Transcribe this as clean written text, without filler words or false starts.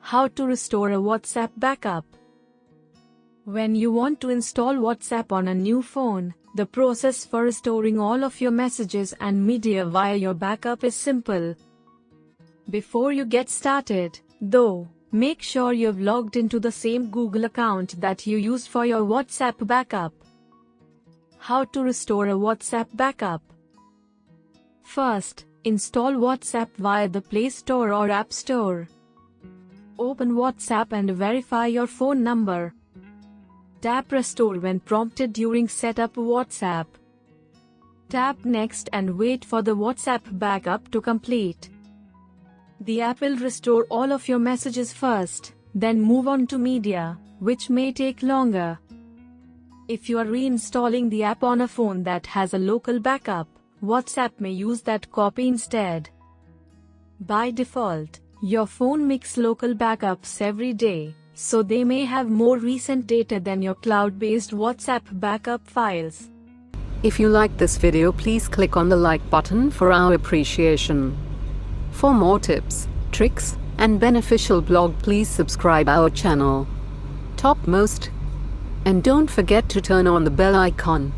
How to restore a WhatsApp backup. When you want to install WhatsApp on a new phone, the process for restoring all of your messages and media via your backup is simple. Before you get started, though, make sure you've logged into the same Google account that you used for your WhatsApp backup. How to restore a WhatsApp backup. First, install WhatsApp via the Play Store or App Store. Open WhatsApp and verify your phone number. Tap Restore when prompted during Setup WhatsApp. Tap Next and wait for the WhatsApp backup to complete. The app will restore all of your messages first, then move on to media, which may take longer. If you are reinstalling the app on a phone that has a local backup, WhatsApp may use that copy instead. By default, your phone makes local backups every day, so they may have more recent data than your cloud-based WhatsApp backup files. If you like this video, please click on the like button for our appreciation. For more tips, tricks, and beneficial blog, please subscribe our channel. Topmost. And don't forget to turn on the bell icon.